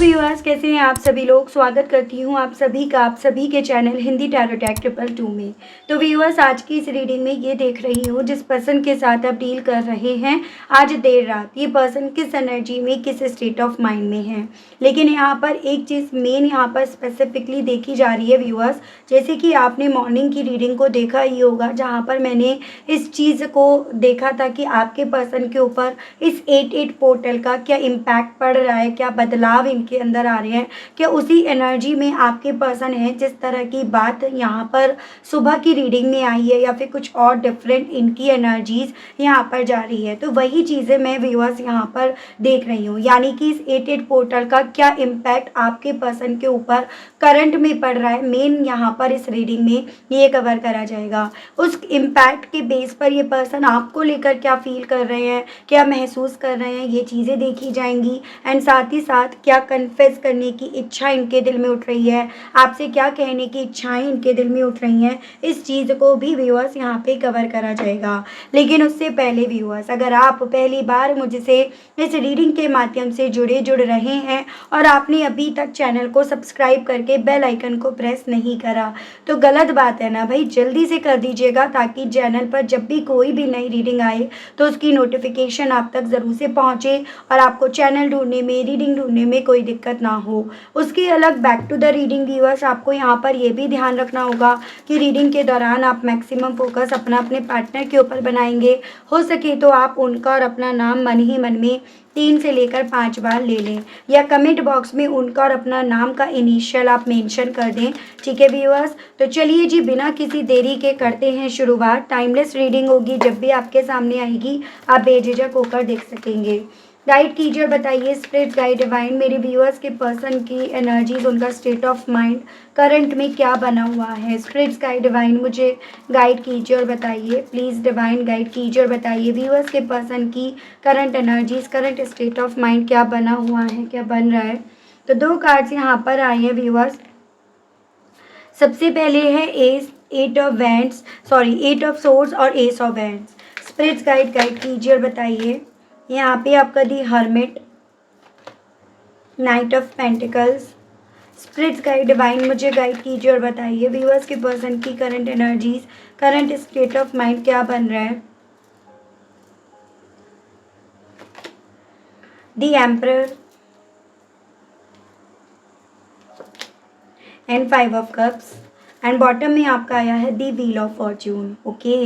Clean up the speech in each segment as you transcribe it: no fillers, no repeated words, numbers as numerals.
Viewers, कैसे हैं आप सभी लोग। स्वागत करती हूँ आप सभी का आप सभी के चैनल हिंदी टैरो टैक 222 में। तो व्यूअर्स, आज की इस रीडिंग में ये देख रही हूँ जिस पर्सन के साथ आप डील कर रहे हैं आज देर रात ये पर्सन किस एनर्जी में, किस स्टेट ऑफ माइंड में है। लेकिन यहाँ पर एक चीज़ मेन यहाँ पर स्पेसिफिकली देखी जा रही है व्यूअर्स, जैसे कि आपने मॉर्निंग की रीडिंग को देखा ही होगा जहाँ पर मैंने इस चीज़ को देखा था कि आपके पर्सन के ऊपर इस 8-8 पोर्टल का क्या इम्पैक्ट पड़ रहा है, क्या बदलाव इनके अंदर आ रहे हैं, क्या उसी एनर्जी में आपके पर्सन है। जिस तरह की बात यहाँ पर सुबह की रीडिंग में आई है या फिर कुछ और डिफरेंट इनकी एनर्जीज यहाँ पर जा रही है, तो वही चीज़ें मैं व्यूअर्स यहाँ पर देख रही हूँ। यानी कि इस 8-8 पोर्टल का क्या इम्पैक्ट आपके पर्सन के ऊपर करंट में पड़ रहा है, मेन यहाँ पर इस रीडिंग में ये कवर करा जाएगा। उस इम्पैक्ट के बेस पर ये पर्सन आपको लेकर क्या फील कर रहे हैं, क्या महसूस कर रहे हैं, ये चीज़ें देखी जाएंगी। एंड साथ ही साथ क्या कन्फेस करने की इच्छा इनके दिल में उठ रही है, आपसे क्या कहने की इच्छाएं इनके दिल में उठ रही हैं, इस चीज़ को भी व्यूअर्स यहाँ पे कवर करा जाएगा। लेकिन उससे पहले व्यूअर्स, अगर आप पहली बार मुझसे इस रीडिंग के माध्यम से जुड़ रहे हैं और आपने अभी तक चैनल को सब्सक्राइब करके बेल आइकन को प्रेस नहीं करा तो गलत बात है ना भाई, जल्दी से कर दीजिएगा ताकि चैनल पर जब भी कोई भी नई रीडिंग आए तो उसकी नोटिफिकेशन आप तक ज़रूर से पहुँचे और आपको चैनल ढूंढने में, रीडिंग ढूंढने में कोई दिक्कत ना हो। उसके अलग back to the reading viewers, आपको यहाँ पर यह भी ध्यान रखना होगा कि रीडिंग के दौरान आप मैक्सिमम फोकस अपने पार्टनर के ऊपर बनाएंगे। हो सके तो आप उनका और अपना नाम मन ही मन में 3 से लेकर 5 बार ले लें या कमेंट बॉक्स में उनका और अपना नाम का इनिशियल आप मेंशन कर दें। ठीक है व्यूअर्स, तो चलिए जी बिना किसी देरी के करते हैं शुरुआत। टाइमलेस रीडिंग होगी, जब भी आपके सामने आएगी आप बेझिझक होकर देख सकेंगे। गाइड कीजिए और बताइए स्पिरिट गाइड डिवाइन, मेरे व्यूअर्स के पर्सन की एनर्जीज, उनका स्टेट ऑफ माइंड करंट में क्या बना हुआ है। स्पिरिट्स गाइड डिवाइन मुझे गाइड कीजिए और बताइए, प्लीज़ डिवाइन गाइड कीजिए और बताइए व्यूअर्स के पर्सन की current energies, current state of mind क्या बना हुआ है, क्या बन रहा है। तो 2 कार्ड्स यहाँ पर आए हैं व्यूअर्स। सबसे पहले है एट ऑफ सोर्ड्स और ace of wands. Spirits guide कीजिए और बताइए यहाँ पे आपका the hermit, knight of pentacles. Spirits guide divine मुझे गाइड कीजिए और बताइए व्यूअर्स के पर्सन की current energies, current state of mind क्या बन रहा है। The emperor and 5 of cups and bottom में आपका आया है the wheel of fortune. Okay,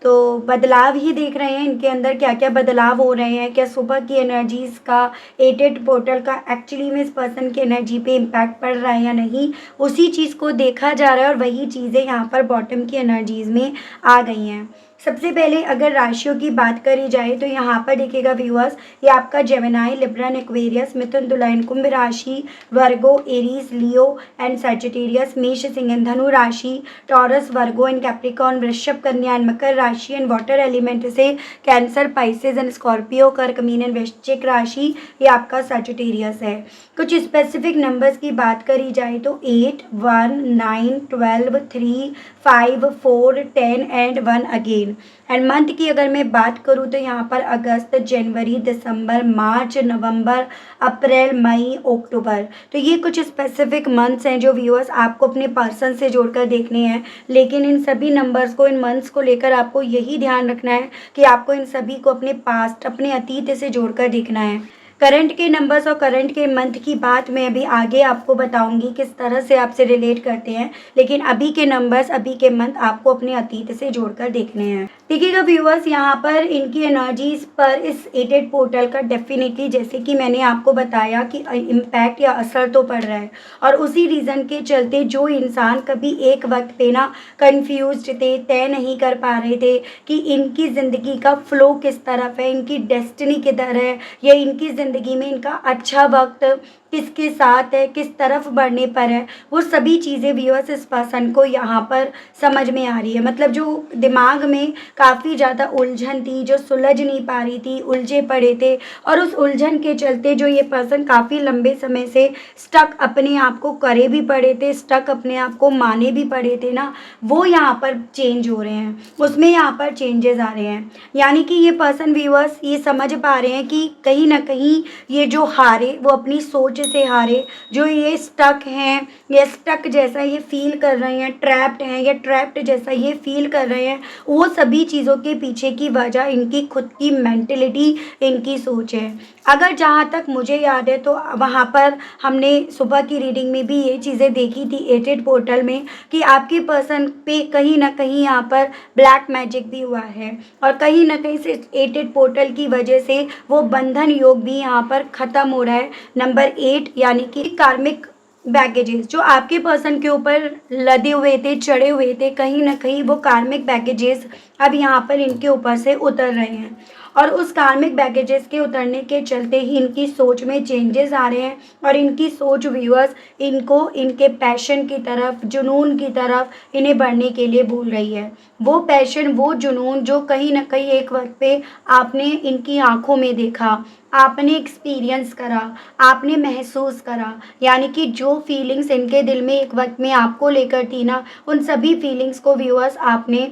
तो बदलाव ही देख रहे हैं इनके अंदर, क्या क्या बदलाव हो रहे हैं, क्या सुबह की एनर्जीज़ का 8-8 पोर्टल का एक्चुअली में इस पर्सन की एनर्जी पे इम्पैक्ट पड़ रहा है या नहीं, उसी चीज़ को देखा जा रहा है और वही चीज़ें यहाँ पर बॉटम की एनर्जीज़ में आ गई हैं। सबसे पहले अगर राशियों की बात करी जाए तो यहाँ पर देखिएगा व्यूअर्स, ये आपका जेमिनाई, लिब्रन, एक्वेरियस, मिथुन, तुला, कुंभ राशि, वर्गो, एरीज, लियो एंड सैजिटेरियस, मेष, सिंह, धनु राशि, टॉरस, वर्गो एंड कैप्रिकॉर्न, वृषभ, कन्या एंड मकर राशि एंड वाटर एलिमेंट से कैंसर, पाइसेस एंड स्कॉर्पियो, कर्क, मीन एंड वृश्चिक राशि, ये आपका सैजिटेरियस है। कुछ स्पेसिफिक नंबर्स की बात करी जाए तो 8, 1, 9, 12, 3, 5, 4, 10 एंड 1 अगेन। एंड मंथ की अगर मैं बात करूँ तो यहाँ पर अगस्त, जनवरी, दिसंबर, मार्च, नवंबर, अप्रैल, मई, अक्टूबर, तो ये कुछ स्पेसिफिक मंथ्स हैं जो व्यूअर्स आपको अपने पर्सन से जोड़कर देखने हैं। लेकिन इन सभी नंबर्स को, इन मंथ्स को लेकर आपको यही ध्यान रखना है कि आपको इन सभी को अपने पास्ट, अपने अतीत से जोड़कर देखना है। करंट के नंबर्स और करंट के मंथ की बात मैं अभी आगे आपको बताऊंगी किस तरह से आपसे रिलेट करते हैं, लेकिन अभी के नंबर्स, अभी के मंथ आपको अपने अतीत से जोड़कर देखने हैं। देखिएगा व्यूअर्स, यहाँ पर इनकी एनर्जीज पर इस 8-8 पोर्टल का डेफिनेटली, जैसे कि मैंने आपको बताया कि इम्पैक्ट या असर तो पड़ रहा है और उसी रीज़न के चलते जो इंसान कभी एक वक्त पे ना कन्फ्यूज थे, तय नहीं कर पा रहे थे कि इनकी ज़िंदगी का फ्लो किस तरफ है, इनकी डेस्टिनी किधर है, या इनकी ज़िंदगी में इनका अच्छा वक्त किसके साथ है, किस तरफ बढ़ने पर है, वो सभी चीज़ें व्यूअर्स इस पर्सन को यहाँ पर समझ में आ रही है। मतलब जो दिमाग में काफ़ी ज़्यादा उलझन थी, जो सुलझ नहीं पा रही थी, उलझे पड़े थे और उस उलझन के चलते जो ये पर्सन काफ़ी लंबे समय से स्टक अपने आप को करे भी पड़े थे, स्टक अपने आप को माने भी पड़े थे ना, वो यहाँ पर चेंज हो रहे हैं, उसमें यहाँ पर चेंजेस आ रहे हैं। यानी कि ये पर्सन व्यूअर्स ये समझ पा रहे हैं कि कहीं ना कहीं ये जो हारे वो अपनी सोच से हारे, जो ये स्टक हैं, ये स्टक जैसा ये फील कर रहे हैं, ट्रैप्ड हैं या ट्रैप्ड जैसा ये फील कर रहे हैं, वो सभी चीज़ों के पीछे की वजह इनकी खुद की मेंटलिटी, इनकी सोच है। अगर जहाँ तक मुझे याद है तो वहाँ पर हमने सुबह की रीडिंग में भी ये चीज़ें देखी थी एटेड पोर्टल में, कि आपके पर्सन पे कहीं ना कहीं यहाँ पर ब्लैक मैजिक भी हुआ है, और कहीं ना कहीं से एटेड पोर्टल की वजह से वो बंधन योग भी यहाँ पर ख़त्म हो रहा है। नंबर 8 यानी कि कार्मिक बैगेजेस जो आपके पर्सन के ऊपर लदे हुए थे, चढ़े हुए थे, कहीं ना कहीं वो कार्मिक बैगेजेस अब यहाँ पर इनके ऊपर से उतर रहे हैं, और उस कार्मिक बैगेजेस के उतरने के चलते ही इनकी सोच में चेंजेस आ रहे हैं, और इनकी सोच व्यूअर्स इनको इनके पैशन की तरफ, जुनून की तरफ इन्हें बढ़ने के लिए बोल रही है। वो पैशन, वो जुनून जो कहीं ना कहीं एक वक्त पे आपने इनकी आंखों में देखा, आपने एक्सपीरियंस करा, आपने महसूस करा, यानी कि जो फीलिंग्स इनके दिल में एक वक्त में आपको लेकर थी ना, उन सभी फीलिंग्स को व्यूअर्स आपने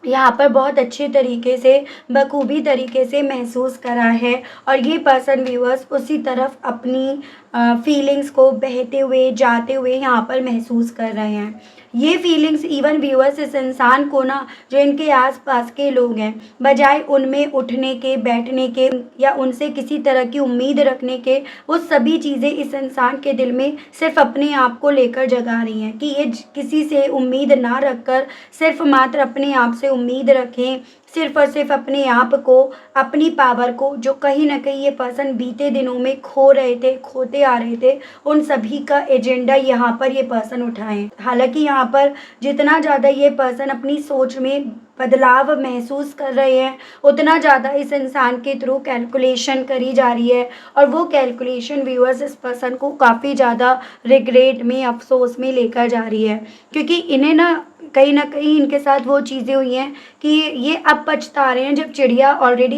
यहाँ पर बहुत अच्छे तरीके से, बखूबी तरीके से महसूस करा है, और ये पर्सन व्यूअर्स उसी तरफ अपनी फीलिंग्स को बहते हुए, जाते हुए यहाँ पर महसूस कर रहे हैं। ये फीलिंग्स इवन व्यूअर्स इस इंसान को ना, जो इनके आसपास के लोग हैं, बजाय उनमें उठने के, बैठने के या उनसे किसी तरह की उम्मीद रखने के, वो सभी चीज़ें इस इंसान के दिल में सिर्फ अपने आप को लेकर जगा रही हैं, कि ये किसी से उम्मीद ना रखकर सिर्फ मात्र अपने आप से उम्मीद रखें, सिर्फ और सिर्फ अपने आप को, अपनी पावर को, जो कहीं ना कहीं ये पर्सन बीते दिनों में खो रहे थे, खोते आ रहे थे, उन सभी का एजेंडा यहाँ पर ये पर्सन उठाएं। हालांकि यहाँ पर जितना ज़्यादा ये पर्सन अपनी सोच में बदलाव महसूस कर रहे हैं, उतना ज़्यादा इस इंसान के थ्रू कैलकुलेशन करी जा रही है, और वो कैलकुलेशन व्यूअर्स इस पर्सन को काफ़ी ज़्यादा रिग्रेट में, अफसोस में लेकर जा रही है, क्योंकि इन्हें ना कहीं इनके साथ वो चीज़ें हुई हैं कि ये अब पछता रहे हैं, जब चिड़िया ऑलरेडी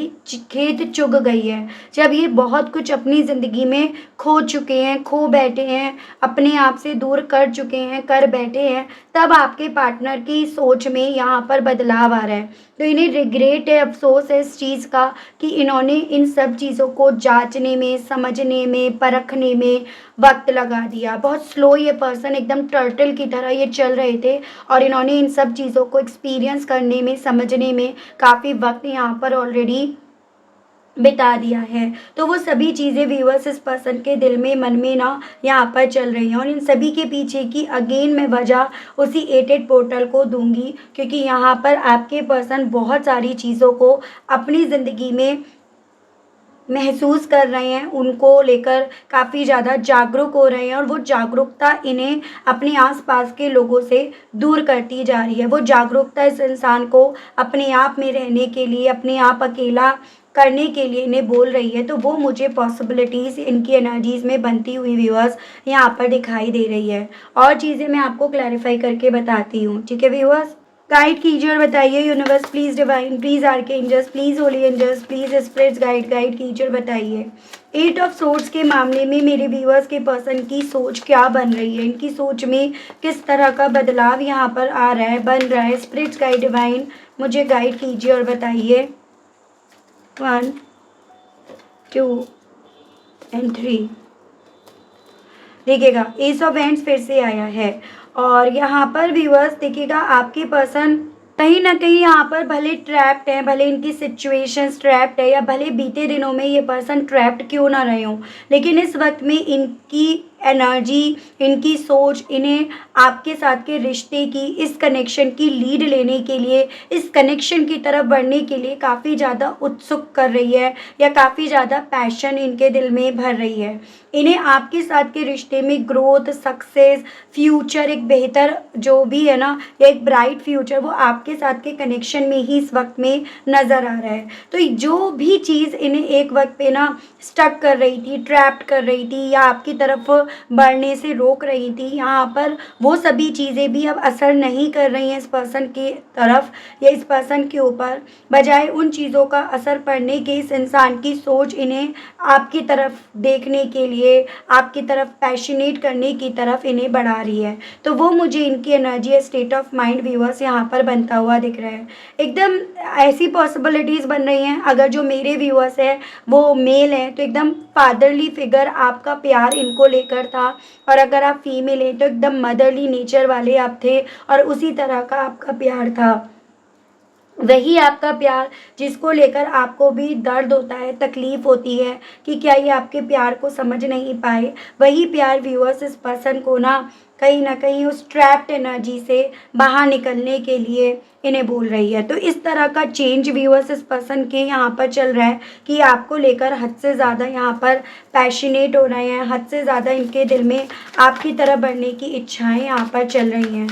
खेत चुग गई है, जब ये बहुत कुछ अपनी ज़िंदगी में खो चुके हैं, खो बैठे हैं, अपने आप से दूर कर चुके हैं, कर बैठे हैं, तब आपके पार्टनर की सोच में यहाँ पर बदलाव आ रहा है। तो इन्हें रिग्रेट है, अफसोस है इस चीज़ का कि इन्होंने इन सब चीज़ों को जांचने में, समझने में, परखने में वक्त लगा दिया। बहुत स्लो ये पर्सन, एकदम टर्टल की तरह ये चल रहे थे, और इन्होंने इन सब चीज़ों को एक्सपीरियंस करने में, समझने में काफ़ी वक्त यहाँ पर ऑलरेडी बिता दिया है। तो वो सभी चीज़ें व्यूअर्स इस पर्सन के दिल में, मन में ना यहाँ पर चल रही हैं, और इन सभी के पीछे की अगेन मैं वजह उसी एटेड पोर्टल को दूंगी, क्योंकि यहाँ पर आपके पर्सन बहुत सारी चीज़ों को अपनी ज़िंदगी में महसूस कर रहे हैं, उनको लेकर काफ़ी ज़्यादा जागरूक हो रहे हैं, और वो जागरूकता इन्हें अपने आसपास के लोगों से दूर करती जा रही है। वो जागरूकता इस इंसान को अपने आप में रहने के लिए, अपने आप अकेला करने के लिए इन्हें बोल रही है। तो वो मुझे पॉसिबिलिटीज़ इनकी एनर्जीज़ में बनती हुई व्यूअर्स यहाँ पर दिखाई दे रही है, और चीज़ें मैं आपको क्लैरिफाई करके बताती हूँ। ठीक है व्यूअर्स, गाइड कीजिए और बताइए universe please, divine please, archangels please, holy angels please, spirits guide कीजिए और बताइए 8 ऑफ सोर्ड्स के मामले में मेरे व्यूअर्स के पर्सन की सोच क्या बन रही है, इनकी सोच में किस तरह का बदलाव यहाँ पर आ रहा है, बन रहा है। स्पिरिट्स गाइड, डिवाइन मुझे गाइड कीजिए और बताइए 1 2 एंड 3। देखिएगा एस ऑफ हैंड्स फिर से आया है, और यहाँ पर व्यूअर्स देखिएगा आपके पर्सन कहीं ना कहीं यहाँ पर भले ट्रैप्ड है, भले इनकी सिचुएशंस ट्रैप्ड है, या भले बीते दिनों में ये पर्सन ट्रैप्ड क्यों ना रहे हों, लेकिन इस वक्त में इनकी एनर्जी, इनकी सोच इन्हें आपके साथ के रिश्ते की, इस कनेक्शन की लीड लेने के लिए, इस कनेक्शन की तरफ बढ़ने के लिए काफ़ी ज़्यादा उत्सुक कर रही है, या काफ़ी ज़्यादा पैशन इनके दिल में भर रही है। इन्हें आपके साथ के रिश्ते में ग्रोथ, सक्सेस, फ्यूचर, एक बेहतर जो भी है ना, एक ब्राइट फ्यूचर, वो आपके साथ के कनेक्शन में ही इस वक्त में नज़र आ रहा है। तो जो भी चीज़ इन्हें एक वक्त पे ना स्टक कर रही थी, ट्रैप्ड कर रही थी, या आपकी तरफ बढ़ने से रोक रही थी, यहाँ पर वो सभी चीज़ें भी अब असर नहीं कर रही हैं इस पर्सन की तरफ या इस पर्सन के ऊपर। बजाय उन चीज़ों का असर पड़ने के इस इंसान की सोच इन्हें आपकी तरफ देखने के लिए, आपकी तरफ पैशनेट करने की तरफ इन्हें बढ़ा रही है। तो वो मुझे इनकी energy, state of mind viewers यहाँ पर बनता हुआ दिख रहा है। एकदम ऐसी पॉसिबिलिटीज़ बन रही हैं, अगर जो मेरे व्यूअर्स है वो मेल है तो एकदम फादरली फिगर आपका प्यार इनको लेकर था। और अगर आप फीमेल हैं तो एकदम मदरली नेचर वाले आप थे और उसी तरह का आपका प्यार था। वही आपका प्यार जिसको लेकर आपको भी दर्द होता है, तकलीफ होती है कि क्या ये आपके प्यार को समझ नहीं पाए। वही प्यार व्यूअर्स इस पर्सन को ना कहीं उस ट्रैप्ड एनर्जी से बाहर निकलने के लिए इन्हें बोल रही है। तो इस तरह का चेंज व्यूअर्स इस पर्सन के यहाँ पर चल रहा है कि आपको लेकर हद से ज़्यादा यहाँ पर पैशनेट हो रहे हैं, हद से ज़्यादा इनके दिल में आपकी तरह बढ़ने की इच्छाएं यहाँ पर चल रही हैं।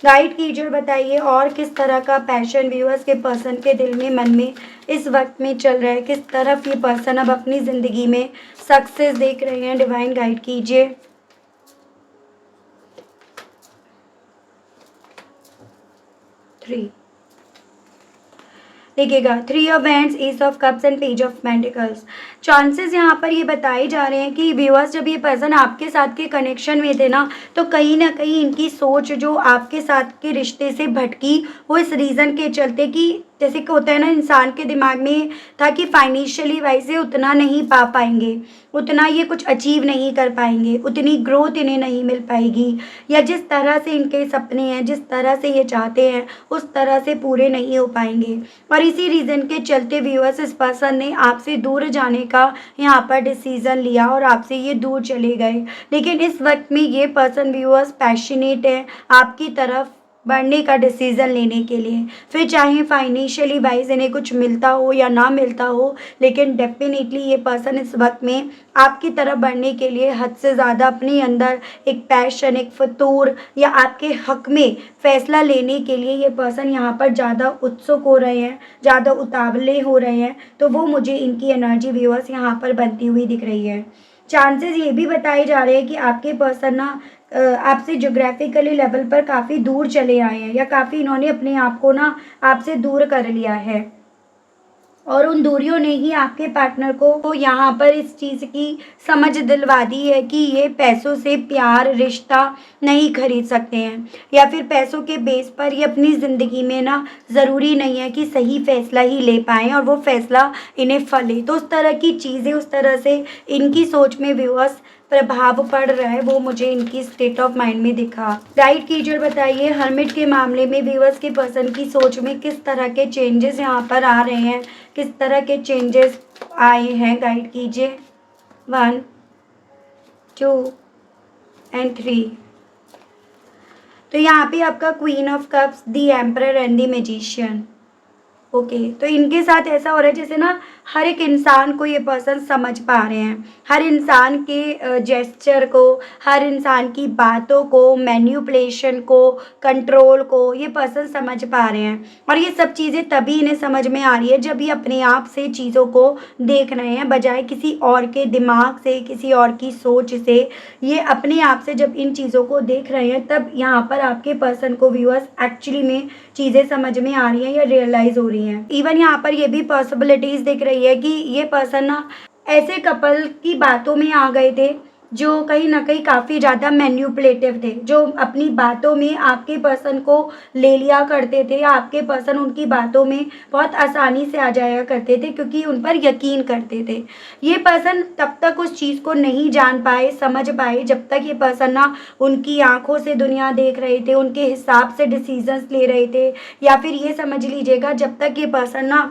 गाइड कीजिए, बताइए और किस तरह का पैशन व्यूअर्स के पर्सन के दिल में, मन में इस वक्त में चल रहा है, किस तरफ ये पर्सन अब अपनी ज़िंदगी में सक्सेस देख रहे हैं। डिवाइन गाइड कीजिए। 3 देखिएगा, 3 of wands, S of cups and page of pentacles. Chances यहाँ पर ये बताए जा रहे हैं कि व्यूअर्स जब ये पर्सन आपके साथ के कनेक्शन में थे ना कहीं इनकी सोच जो आपके साथ के रिश्ते से भटकी, वो इस रीज़न के चलते कि जैसे कि होता है ना, इंसान के दिमाग में था कि फाइनेंशियली वाइज से उतना नहीं पा पाएंगे, उतना ये कुछ अचीव नहीं कर पाएंगे, उतनी ग्रोथ इन्हें नहीं मिल पाएगी, या जिस तरह से इनके सपने हैं, जिस तरह से ये चाहते हैं उस तरह से पूरे नहीं हो पाएंगे। और इसी रीज़न के चलते व्यूअर्स इस पर्सन ने आपसे दूर जाने का यहाँ पर डिसीज़न लिया और आपसे ये दूर चले गए। लेकिन इस वक्त में ये पर्सन व्यूअर्स पैशनेट है आपकी तरफ बढ़ने का डिसीज़न लेने के लिए, फिर चाहे फाइनेंशियली वाइज इन्हें कुछ मिलता हो या ना मिलता हो, लेकिन डेफिनेटली ये पर्सन इस वक्त में आपकी तरफ बढ़ने के लिए हद से ज़्यादा अपने अंदर एक पैशन, एक फतूर या आपके हक में फ़ैसला लेने के लिए ये पर्सन यहाँ पर ज़्यादा उत्सुक हो रहे हैं, ज़्यादा उतावले हो रहे हैं। तो वो मुझे इनकी एनर्जी व्यूअर्स यहाँ पर बनती हुई दिख रही है। चांसेस ये भी बताए जा रहे हैं कि आपके पर्सन आपसे ज्योग्राफिकली लेवल पर काफ़ी दूर चले आए हैं, या काफ़ी इन्होंने अपने आप को आपसे दूर कर लिया है, और उन दूरियों ने ही आपके पार्टनर को यहाँ पर इस चीज़ की समझ दिलवा दी है कि ये पैसों से प्यार, रिश्ता नहीं खरीद सकते हैं, या फिर पैसों के बेस पर ये अपनी ज़िंदगी में ज़रूरी नहीं है कि सही फ़ैसला ही ले पाएँ और वो फ़ैसला इन्हें फले। तो उस तरह की चीज़ें, उस तरह से इनकी सोच में व्यूअर्स प्रभाव पड़ रहा है, वो मुझे इनकी स्टेट ऑफ माइंड में दिखा। गाइड कीजिए, बताइए हर्मिट के मामले में व्यूअर्स के पर्सन की सोच में किस तरह के चेंजेस यहाँ पर आ रहे हैं, किस तरह के चेंजेस आए हैं। गाइड कीजिए। 1 2 एंड 3। तो यहाँ पे आपका queen of cups, the emperor and the magician. Okay तो इनके साथ ऐसा हो रहा है जैसे हर एक इंसान को ये पर्सन समझ पा रहे हैं, हर इंसान के जेस्चर को, हर इंसान की बातों को, मैन्युपुलेशन को, कंट्रोल को ये पर्सन समझ पा रहे हैं। और ये सब चीज़ें तभी इन्हें समझ में आ रही है जब ये अपने आप से चीज़ों को देख रहे हैं, बजाय किसी और के दिमाग से, किसी और की सोच से। ये अपने आप से जब इन चीज़ों को देख रहे हैं तब यहाँ पर आपके पर्सन को व्यूअर्स एक्चुअली में चीज़ें समझ में आ रही हैं या रियलाइज़ हो रही हैं। इवन यहाँ पर ये भी पॉसिबिलिटीज़ दिख रही है कि ये पर्सन ऐसे कपल की बातों में आ गए थे जो कहीं ना कहीं काफ़ी ज़्यादा मैन्युपुलेटिव थे, जो अपनी बातों में आपके पर्सन को ले लिया करते थे, या आपके पर्सन उनकी बातों में बहुत आसानी से आ जाया करते थे क्योंकि उन पर यकीन करते थे। ये पर्सन तब तक उस चीज़ को नहीं जान पाए, समझ पाए, जब तक ये पर्सन उनकी आंखों से दुनिया देख रहे थे, उनके हिसाब से डिसीजंस ले रहे थे, या फिर ये समझ लीजिएगा जब तक ये पर्सन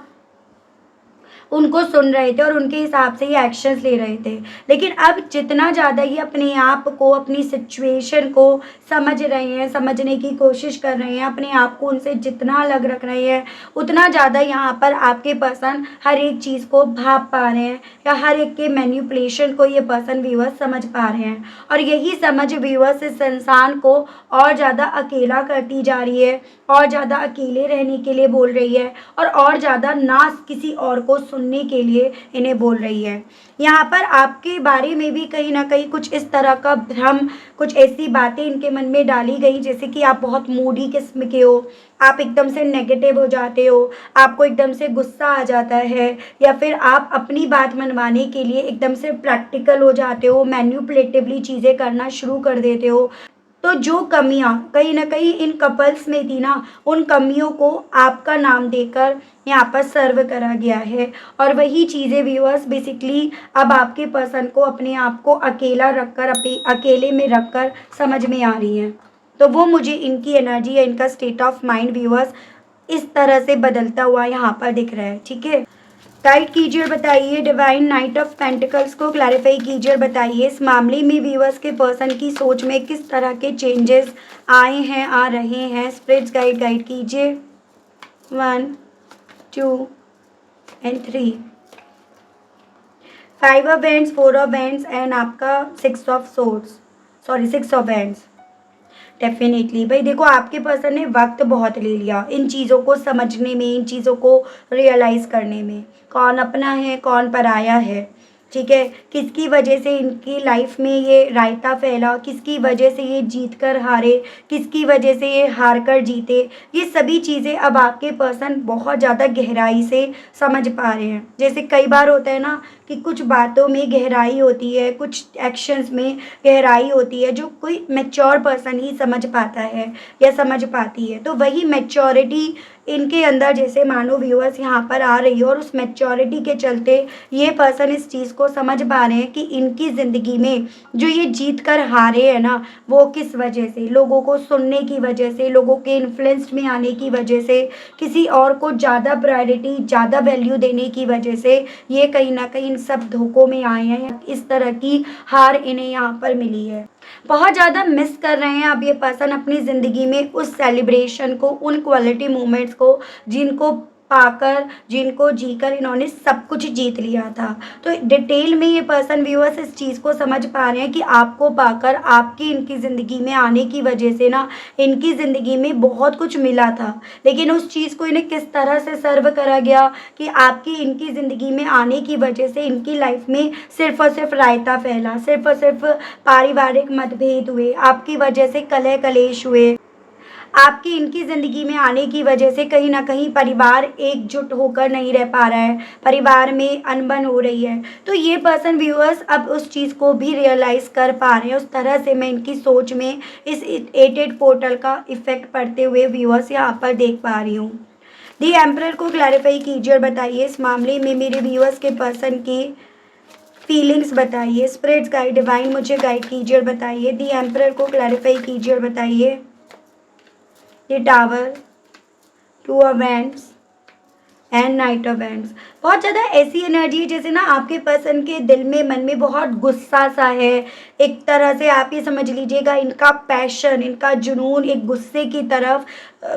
उनको सुन रहे थे और उनके हिसाब से ये एक्शंस ले रहे थे। लेकिन अब जितना ज़्यादा ये अपने आप को, अपनी सिचुएशन को समझ रहे हैं, समझने की कोशिश कर रहे हैं, अपने आप को उनसे जितना अलग रख रहे हैं, उतना ज़्यादा यहाँ पर आपके पर्सन हर एक चीज़ को भाप पा रहे हैं, या हर एक के मैन्युपुलेशन को ये पर्सन व्यूअर्स समझ पा रहे हैं। और यही समझ व्यूअर्स इस इंसान को और ज़्यादा अकेला करती जा रही है, और ज़्यादा अकेले रहने के लिए बोल रही है, और ज़्यादा ना किसी और को सुनने के लिए इन्हें बोल रही है। यहाँ पर आपके बारे में भी कहीं ना कहीं कुछ इस तरह का भ्रम, कुछ ऐसी बातें इनके मन में डाली गई जैसे कि आप बहुत मूडी किस्म के हो, आप एकदम से नेगेटिव हो जाते हो, आपको एकदम से गुस्सा आ जाता है, या फिर आप अपनी बात मनवाने के लिए एकदम से प्रैक्टिकल हो जाते हो, मैन्युपुलेटिवली चीज़ें करना शुरू कर देते हो। तो जो कमियां कहीं ना कहीं इन कपल्स में थी ना, उन कमियों को आपका नाम देकर यहाँ पर सर्व करा गया है। और वही चीज़ें व्यूअर्स बेसिकली अब आपके पर्सन को अपने आप को अकेला रखकर अकेले में रखकर समझ में आ रही हैं। तो वो मुझे इनकी एनर्जी या इनका स्टेट ऑफ माइंड व्यूअर्स इस तरह से बदलता हुआ यहाँ पर दिख रहा है। ठीक है, गाइड कीजिए और बताइए डिवाइन नाइट ऑफ पेंटिकल्स को क्लैरिफाई कीजिए और बताइए इस मामले में व्यूअर्स के पर्सन की सोच में किस तरह के चेंजेस आए हैं, आ रहे हैं। स्पिरिट्स गाइड कीजिए 1 2 and 3, 5 of wands, 4 of wands and आपका 6 of swords, sorry 6 of wands. Definitely भाई देखो, आपके पर्सन ने वक्त बहुत ले लिया इन चीज़ों को समझने में, इन चीज़ों को रियलाइज़ करने में, कौन अपना है कौन पराया है। ठीक है, किसकी वजह से इनकी लाइफ में ये रायता फैला, किसकी वजह से ये जीत कर हारे, किसकी वजह से ये हार कर जीते, ये सभी चीज़ें अब आपके पर्सन बहुत ज़्यादा गहराई से समझ पा रहे हैं। जैसे कई बार होता है ना कि कुछ बातों में गहराई होती है, कुछ एक्शंस में गहराई होती है, जो कोई मैच्योर पर्सन ही समझ पाता है या समझ पाती है। तो वही मैच्योरिटी इनके अंदर जैसे मानो व्यूअर्स यहाँ पर आ रही है, और उस मैच्योरिटी के चलते ये पर्सन इस चीज़ को समझ पा रहे हैं कि इनकी ज़िंदगी में जो ये जीत कर हारे हैं ना, वो किस वजह से, लोगों को सुनने की वजह से, लोगों के इन्फ्लुएंस में आने की वजह से, किसी और को ज़्यादा प्रायोरिटी, ज़्यादा वैल्यू देने की वजह से ये कहीं ना कहीं इन सब धोखों में आए हैं। इस तरह की हार इन्हें यहाँ पर मिली है। बहुत ज़्यादा मिस कर रहे हैं अब ये पर्सन अपनी ज़िंदगी में उस सेलिब्रेशन को, उन क्वालिटी मोमेंट्स को जिनको पाकर, जिनको जीकर इन्होंने सब कुछ जीत लिया था। तो डिटेल में ये पर्सन व्यूअर्स इस चीज़ को समझ पा रहे हैं कि आपको पाकर, आपकी इनकी ज़िंदगी में आने की वजह से ना, इनकी ज़िंदगी में बहुत कुछ मिला था, लेकिन उस चीज़ को इन्हें किस तरह से सर्व करा गया कि आपकी इनकी ज़िंदगी में आने की वजह से इनकी लाइफ में सिर्फ और सिर्फ रायता फैला, सिर्फ और सिर्फ पारिवारिक मतभेद हुए, आपकी वजह से कलह कलेश हुए, आपकी इनकी ज़िंदगी में आने की वजह से कहीं ना कहीं परिवार एकजुट होकर नहीं रह पा रहा है, परिवार में अनबन हो रही है। तो ये पर्सन व्यूअर्स अब उस चीज़ को भी रियलाइज़ कर पा रहे हैं। उस तरह से मैं इनकी सोच में इस 8 पोर्टल का इफेक्ट पड़ते हुए व्यूअर्स यहाँ पर देख पा रही हूँ। दी एम्परर को क्लैरिफाई कीजिए और बताइए इस मामले में मेरे व्यूअर्स के पर्सन की फीलिंग्स बताइए। स्पिरिट्स गाइड डिवाइन मुझे गाइड कीजिए और बताइए। दी एम्परर को क्लैरिफाई कीजिए और बताइए the tower, 2 of wands and night of wands. बहुत ज़्यादा ऐसी एनर्जी है जैसे ना आपके पर्सन के दिल में, मन में बहुत गुस्सा सा है। एक तरह से आप ये समझ लीजिएगा इनका पैशन, इनका जुनून एक गुस्से की तरफ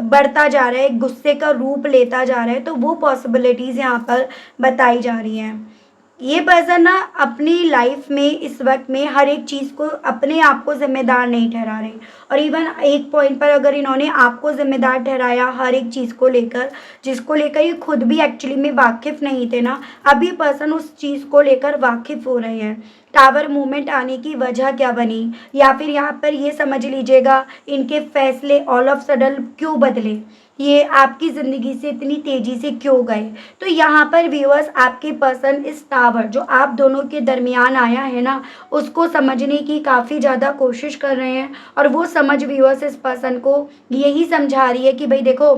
बढ़ता जा रहा है, एक गुस्से का रूप लेता जा रहा है। तो वो पॉसिबिलिटीज़ यहाँ पर बताई जा रही हैं। ये पर्सन ना अपनी लाइफ में इस वक्त में हर एक चीज़ को अपने आप को जिम्मेदार नहीं ठहरा रहे, और इवन एक पॉइंट पर अगर इन्होंने आपको जिम्मेदार ठहराया हर एक चीज़ को लेकर, जिसको लेकर ये खुद भी एक्चुअली में वाकिफ़ नहीं थे ना, अब ये पर्सन उस चीज़ को लेकर वाकिफ़ हो रहे हैं। टावर मूवमेंट आने की वजह क्या बनी, या फिर यहाँ पर ये समझ लीजिएगा इनके फैसले ऑल ऑफ सडन क्यों बदले, ये आपकी ज़िंदगी से इतनी तेज़ी से क्यों गए। तो यहाँ पर व्यूअर्स आपके पर्सन इस टावर जो आप दोनों के दरमियान आया है ना, उसको समझने की काफ़ी ज़्यादा कोशिश कर रहे हैं, और वो समझ व्यूअर्स इस पर्सन को यही समझा रही है कि भाई देखो,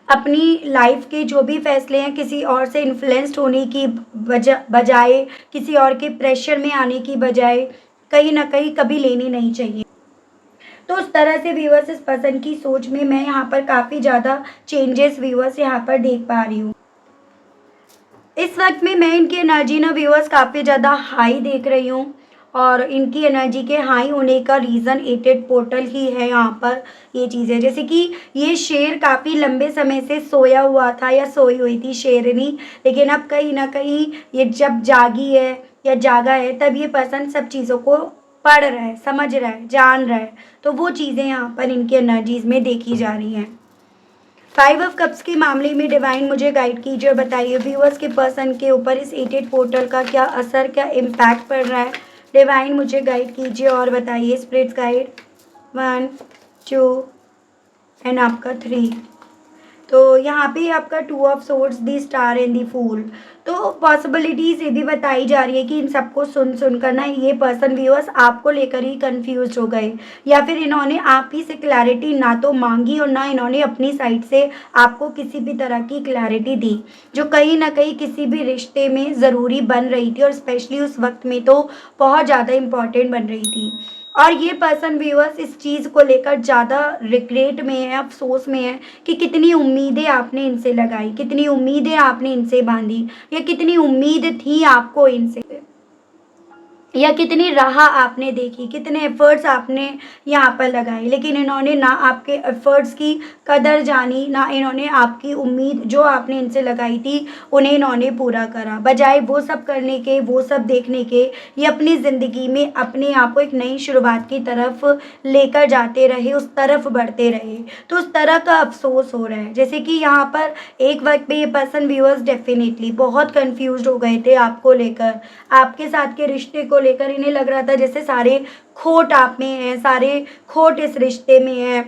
अपनी लाइफ के जो भी फैसले हैं किसी और से इन्फ्लुएंस्ड होने की बजाय, किसी और के प्रेशर में आने की बजाय कहीं ना कहीं कभी लेनी नहीं चाहिए। तो उस तरह से व्यूअर्स इस पर्सन की सोच में मैं यहाँ पर काफ़ी ज़्यादा चेंजेस व्यूअर्स यहाँ पर देख पा रही हूँ। इस वक्त में मैं इनकी एनर्जी ना व्यूअर्स काफ़ी ज़्यादा हाई देख रही हूँ, और इनकी एनर्जी के हाई होने का रीज़न 8 पोर्टल ही है। यहाँ पर ये चीज़ें जैसे कि ये शेर काफ़ी लंबे समय से सोया हुआ था या सोई हुई थी शेरनी, लेकिन अब कहीं ना कहीं ये जब जागी है या जागा है, तब ये पर्सन सब चीज़ों को पढ़ रहा है, समझ रहा है, जान रहा है। तो वो चीज़ें यहाँ पर इनकी एनर्जीज़ में देखी जा रही हैं। 5 ऑफ कप्स के मामले में डिवाइन मुझे गाइड कीजिए और बताइए व्यूअर्स के पर्सन के ऊपर इस 8 पोर्टल का क्या असर, क्या इम्पैक्ट पड़ रहा है। डिवाइन मुझे गाइड कीजिए और बताइए। स्पिरिट्स गाइड 1 2 एंड आपका 3। तो यहाँ पे आपका two of swords, the star and the fool. तो पॉसिबिलिटीज़ ये भी बताई जा रही है कि इन सबको सुनकर ना ये पर्सन व्यूअर्स आपको लेकर ही कंफ्यूज हो गए, या फिर इन्होंने आप ही से क्लैरिटी ना तो मांगी और ना इन्होंने अपनी साइड से आपको किसी भी तरह की क्लैरिटी दी, जो कहीं ना कहीं किसी भी रिश्ते में ज़रूरी बन रही थी, और स्पेशली उस वक्त में तो बहुत ज़्यादा इम्पॉर्टेंट बन रही थी। और ये पर्सन व्यूअर्स इस चीज़ को लेकर ज़्यादा रिग्रेट में है, अफसोस में है कि कितनी उम्मीदें आपने इनसे लगाई, कितनी उम्मीदें आपने इनसे बांधी, या कितनी उम्मीद थी आपको इनसे, या कितनी राह आपने देखी, कितने एफर्ट्स आपने यहाँ पर लगाए, लेकिन इन्होंने ना आपके एफर्ट्स की कदर जानी, ना इन्होंने आपकी उम्मीद जो आपने इनसे लगाई थी उन्हें इन्होंने पूरा करा। बजाय वो सब करने के, वो सब देखने के, ये अपनी ज़िंदगी में अपने आप को एक नई शुरुआत की तरफ लेकर जाते रहे, उस तरफ बढ़ते रहे। तो उस तरह का अफसोस हो रहा है। जैसे कि यहाँ पर एक वक्त पे ये पर्सन व्यूअर्स डेफिनेटली बहुत कंफ्यूज हो गए थे आपको लेकर, आपके साथ के रिश्ते को लेकर। इन्हें लग रहा था जैसे सारे खोट आप में है, सारे खोट इस रिश्ते में है,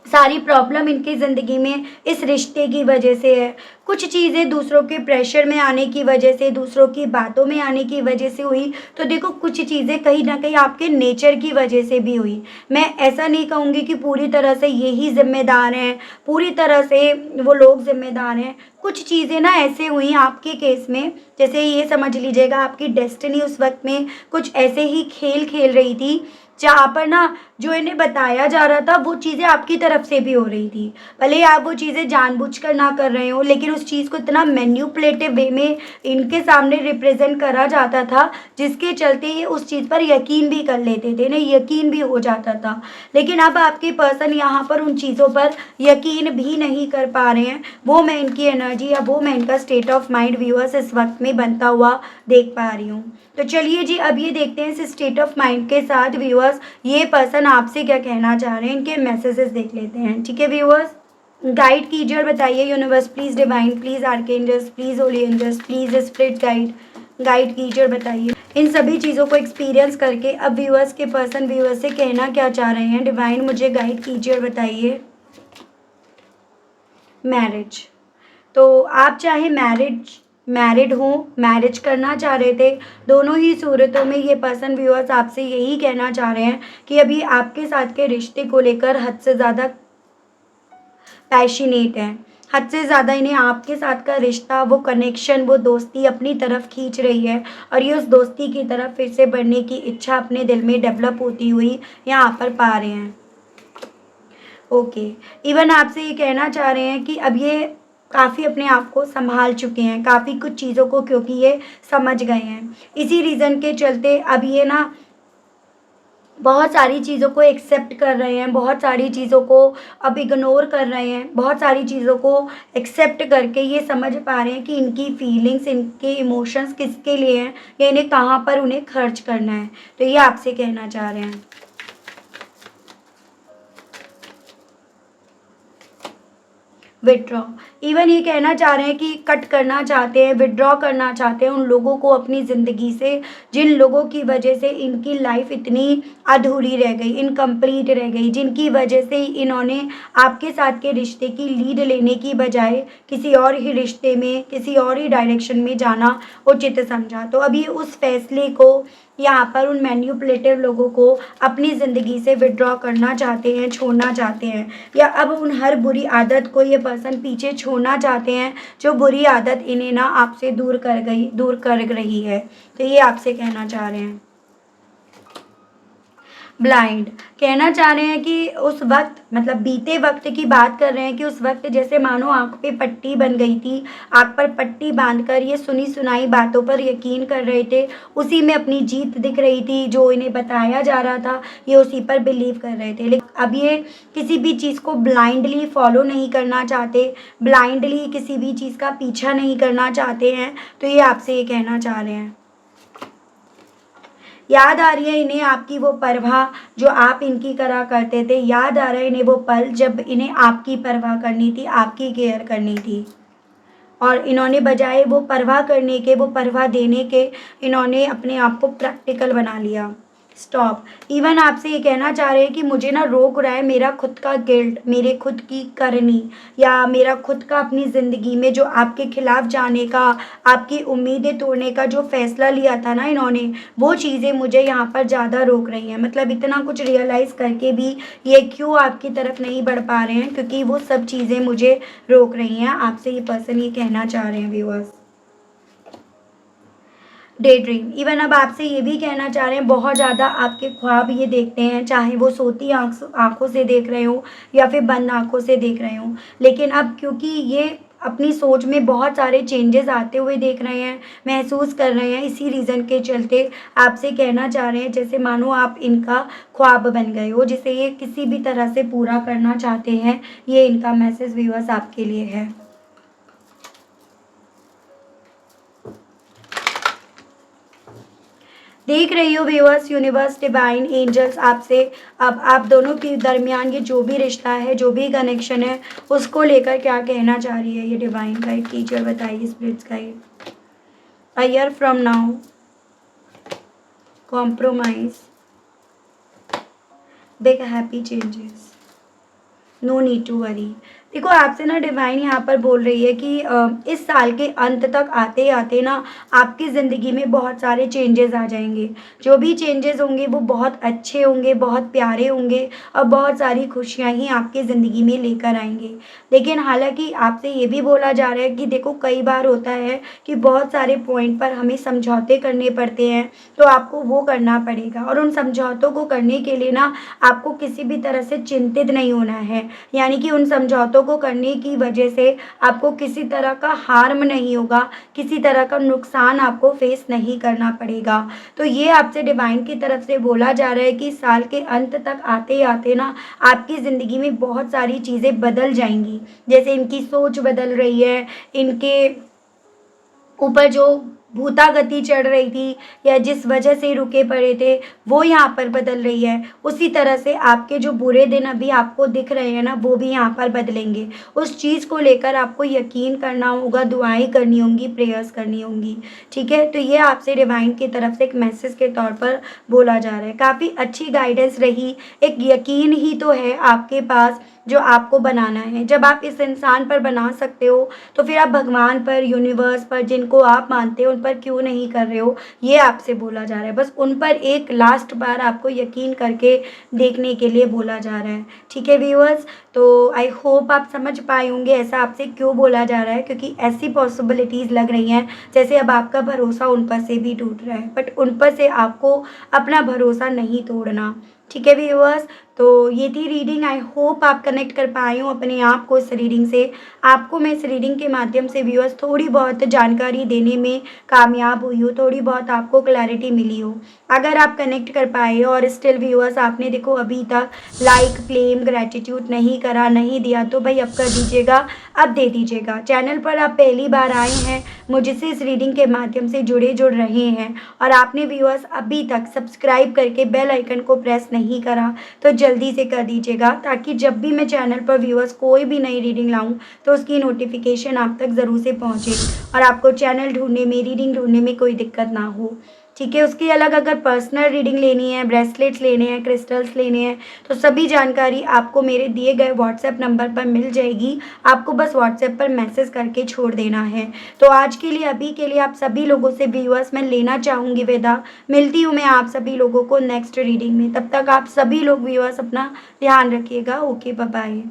सारी प्रॉब्लम इनकी ज़िंदगी में इस रिश्ते की वजह से है। कुछ चीज़ें दूसरों के प्रेशर में आने की वजह से, दूसरों की बातों में आने की वजह से हुई। तो देखो, कुछ चीज़ें कहीं ना कहीं आपके नेचर की वजह से भी हुई। मैं ऐसा नहीं कहूँगी कि पूरी तरह से यही जिम्मेदार हैं, पूरी तरह से वो लोग जिम्मेदार हैं। कुछ चीज़ें ना ऐसे हुई आपके केस में, जैसे ये समझ लीजिएगा आपकी डेस्टिनी उस वक्त में कुछ ऐसे ही खेल खेल रही थी, जहाँ पर ना जो इन्हें बताया जा रहा था वो चीज़ें आपकी तरफ से भी हो रही थी। भले ही आप वो चीज़ें जानबूझकर ना कर रहे हो, लेकिन उस चीज़ को इतना मैन्युपुलेटिव वे में इनके सामने रिप्रेजेंट करा जाता था, जिसके चलते ये उस चीज़ पर यकीन भी कर लेते थे, इन्हें यकीन भी हो जाता था। लेकिन अब आपके पर्सन यहाँ पर उन चीज़ों पर यकीन भी नहीं कर पा रहे हैं। वो मैं इनकी एनर्जी या वो मैं इनका स्टेट ऑफ माइंड व्यूअर्स इस वक्त में बनता हुआ देख पा रही हूँ। तो चलिए जी, अब ये देखते हैं इस स्टेट ऑफ माइंड के साथ व्यूअर्स ये पर्सन आपसे क्या कहना चाह रहे हैं। इनके मैसेजेस देख लेते हैं। ठीक है व्यूअर्स, गाइड कीजिए और बताइए universe please, divine please, archangels please, holy angels please, spirit guide कीजिए और बताइए इन सभी चीज़ों को एक्सपीरियंस करके अब व्यूअर्स के पर्सन व्यूअर्स से कहना क्या चाह रहे हैं। डिवाइन मुझे गाइड कीजिए और बताइए। मैरिज, तो आप चाहे मैरिड हो, मैरिज करना चाह रहे थे, दोनों ही सूरतों में ये पर्सन व्यूअर्स आपसे यही कहना चाह रहे हैं कि अभी आपके साथ के रिश्ते को लेकर हद से ज़्यादा पैशनेट हैं, हद से ज़्यादा इन्हें आपके साथ का रिश्ता, वो कनेक्शन, वो दोस्ती अपनी तरफ खींच रही है, और ये उस दोस्ती की तरफ फिर से बढ़ने की इच्छा अपने दिल में डेवलप होती हुई यहाँ पर पा रहे हैं। ओके, इवन आपसे ये कहना चाह रहे हैं कि अब ये काफ़ी अपने आप को संभाल चुके हैं, काफ़ी कुछ चीज़ों को, क्योंकि ये समझ गए हैं। इसी रीज़न के चलते अब ये ना बहुत सारी चीज़ों को एक्सेप्ट कर रहे हैं, बहुत सारी चीज़ों को अब इग्नोर कर रहे हैं, बहुत सारी चीज़ों को एक्सेप्ट करके ये समझ पा रहे हैं कि इनकी फीलिंग्स, इनके इमोशंस किसके लिए हैं, या इन्हें कहाँ पर उन्हें खर्च करना है। तो ये आपसे कहना चाह रहे हैं। विड्रॉ, इवन ये कहना चाह रहे हैं कि कट करना चाहते हैं, विड्रॉ करना चाहते हैं उन लोगों को अपनी ज़िंदगी से, जिन लोगों की वजह से इनकी लाइफ इतनी अधूरी रह गई, इनकम्प्लीट रह गई, जिनकी वजह से इन्होंने आपके साथ के रिश्ते की लीड लेने की बजाय किसी और ही रिश्ते में, किसी और ही डायरेक्शन में जाना उचित समझा। तो अभी उस फैसले को यहाँ पर उन मैन्युपुलेटिव लोगों को अपनी ज़िंदगी से विड्रॉ करना चाहते हैं, छोड़ना चाहते हैं, या अब उन हर बुरी आदत को ये पर्सन पीछे छोड़ना चाहते हैं जो बुरी आदत इन्हें ना आपसे दूर कर रही है। तो ये आपसे कहना चाह रहे हैं। ब्लाइंड, कहना चाह रहे हैं कि उस वक्त, मतलब बीते वक्त की बात कर रहे हैं, कि उस वक्त जैसे मानो आँख पे पट्टी बन गई थी, आँख पर पट्टी बांधकर ये सुनी सुनाई बातों पर यकीन कर रहे थे, उसी में अपनी जीत दिख रही थी, जो इन्हें बताया जा रहा था ये उसी पर बिलीव कर रहे थे। लेकिन अब ये किसी भी चीज़ को ब्लाइंडली फॉलो नहीं करना चाहते, ब्लाइंडली किसी भी चीज़ का पीछा नहीं करना चाहते हैं। तो ये आपसे ये कहना चाह रहे हैं। याद आ रही है इन्हें आपकी वो परवाह जो आप इनकी करा करते थे, याद आ रहा है इन्हें वो पल जब इन्हें आपकी परवाह करनी थी, आपकी केयर करनी थी, और इन्होंने बजाय वो परवाह करने के, वो परवाह देने के, इन्होंने अपने आप को प्रैक्टिकल बना लिया। स्टॉप। इवन आपसे ये कहना चाह रहे हैं कि मुझे ना रोक रहा है मेरा खुद का गिल्ट, मेरे खुद की करनी, या मेरा खुद का अपनी ज़िंदगी में जो आपके खिलाफ जाने का, आपकी उम्मीदें तोड़ने का जो फैसला लिया था ना इन्होंने, वो चीज़ें मुझे यहाँ पर ज़्यादा रोक रही हैं। मतलब इतना कुछ रियलाइज़ करके भी ये क्यों आपकी तरफ नहीं बढ़ पा रहे हैं, क्योंकि वो सब चीज़ें मुझे रोक रही हैं। आपसे ये पर्सन ये कहना चाह रहे हैं व्यूअर्स। Day dream. इवन अब आपसे ये भी कहना चाह रहे हैं, बहुत ज़्यादा आपके ख्वाब ये देखते हैं, चाहे वो सोती आँखों से देख रहे हो या फिर बंद आँखों से देख रहे हो। लेकिन अब क्योंकि ये अपनी सोच में बहुत सारे चेंजेस आते हुए देख रहे हैं, महसूस कर रहे हैं, इसी रीज़न के चलते आपसे कहना चाह रहे हैं जैसे मानो आप इनका ख्वाब बन गए हो, जिसे ये किसी भी तरह से पूरा करना चाहते हैं। ये इनका मैसेज व्यूअर्स आपके लिए है। देख रही हो व्यूअर्स, यूनिवर्स, डिवाइन, एंजल्स आपसे अब आप दोनों के दरमियान ये जो भी रिश्ता है, जो भी कनेक्शन है, उसको लेकर क्या कहना चाह रही है ये डिवाइन गाइड, टीचर बताइए, spirits guide. A year from now, compromise, big happy changes, no need to worry. देखो आपसे ना डिवाइन यहाँ पर बोल रही है कि इस साल के अंत तक आते आते ना आपकी ज़िंदगी में बहुत सारे चेंजेस आ जाएंगे। जो भी चेंजेस होंगे वो बहुत अच्छे होंगे, बहुत प्यारे होंगे, और बहुत सारी खुशियाँ ही आपकी ज़िंदगी में लेकर आएंगे। लेकिन हालांकि आपसे ये भी बोला जा रहा है कि देखो कई बार होता है कि बहुत सारे पॉइंट पर हमें समझौते करने पड़ते हैं, तो आपको वो करना पड़ेगा। और उन समझौतों को करने के लिए ना आपको किसी भी तरह से चिंतित नहीं होना है, यानी कि उन समझौतों को करने की वजह से आपको किसी तरह का हार्म नहीं होगा, किसी तरह का नुकसान आपको फेस नहीं करना पड़ेगा। तो ये आपसे डिवाइन की तरफ से बोला जा रहा है कि साल के अंत तक आते आते ना आपकी ज़िंदगी में बहुत सारी चीज़ें बदल जाएंगी। जैसे इनकी सोच बदल रही है, इनके ऊपर जो भूतागति चढ़ रही थी या जिस वजह से रुके पड़े थे, वो यहाँ पर बदल रही है। उसी तरह से आपके जो बुरे दिन अभी आपको दिख रहे हैं ना, वो भी यहाँ पर बदलेंगे। उस चीज़ को लेकर आपको यकीन करना होगा, दुआएं करनी होंगी, प्रेयर्स करनी होंगी। ठीक है, तो ये आपसे डिवाइन की तरफ से एक मैसेज के तौर पर बोला जा रहा है। काफ़ी अच्छी गाइडेंस रही, एक यकीन ही तो है आपके पास जो आपको बनाना है। जब आप इस इंसान पर बना सकते हो, तो फिर आप भगवान पर, यूनिवर्स पर, जिनको आप मानते हो उन पर क्यों नहीं कर रहे हो, ये आपसे बोला जा रहा है। बस उन पर एक लास्ट बार आपको यकीन करके देखने के लिए बोला जा रहा है। ठीक है व्यूअर्स, तो आई होप आप समझ पाए होंगे ऐसा आपसे क्यों बोला जा रहा है, क्योंकि ऐसी पॉसिबिलिटीज़ लग रही हैं जैसे अब आपका भरोसा उन पर से भी टूट रहा है, बट उन पर से आपको अपना भरोसा नहीं तोड़ना। ठीक है व्यूअर्स, तो ये थी रीडिंग। आई होप आप कनेक्ट कर पाए हो अपने आप को इस रीडिंग से। आपको मैं इस रीडिंग के माध्यम से व्यूअर्स थोड़ी बहुत जानकारी देने में कामयाब हुई हो, थोड़ी बहुत आपको क्लैरिटी मिली हो। अगर आप कनेक्ट कर पाए हो और स्टिल व्यूअर्स आपने देखो अभी तक लाइक, क्लेम, ग्रैटिट्यूड नहीं करा, नहीं दिया, तो भाई अब कर दीजिएगा, अब दे दीजिएगा। चैनल पर आप पहली बार आए हैं, मुझसे इस रीडिंग के माध्यम से जुड़ रहे हैं, और आपने व्यूअर्स अभी तक सब्सक्राइब करके बेल आइकन को प्रेस नहीं करा, तो जल्दी से कर दीजिएगा, ताकि जब भी मैं चैनल पर व्यूअर्स कोई भी नई रीडिंग लाऊं तो उसकी नोटिफिकेशन आप तक ज़रूर से पहुंचे और आपको चैनल ढूंढने में, रीडिंग ढूंढने में कोई दिक्कत ना हो। ठीक है, उसके अलग अगर पर्सनल रीडिंग लेनी है, ब्रेसलेट्स लेने हैं, क्रिस्टल्स लेने हैं, तो सभी जानकारी आपको मेरे दिए गए व्हाट्सएप नंबर पर मिल जाएगी। आपको बस व्हाट्सएप पर मैसेज करके छोड़ देना है। तो आज के लिए, अभी के लिए आप सभी लोगों से व्यूअर्स मैं लेना चाहूँगी विदा। मिलती हूँ मैं आप सभी लोगों को नेक्स्ट रीडिंग में। तब तक आप सभी लोग व्यूअर्स अपना ध्यान रखिएगा। Okay, bye bye.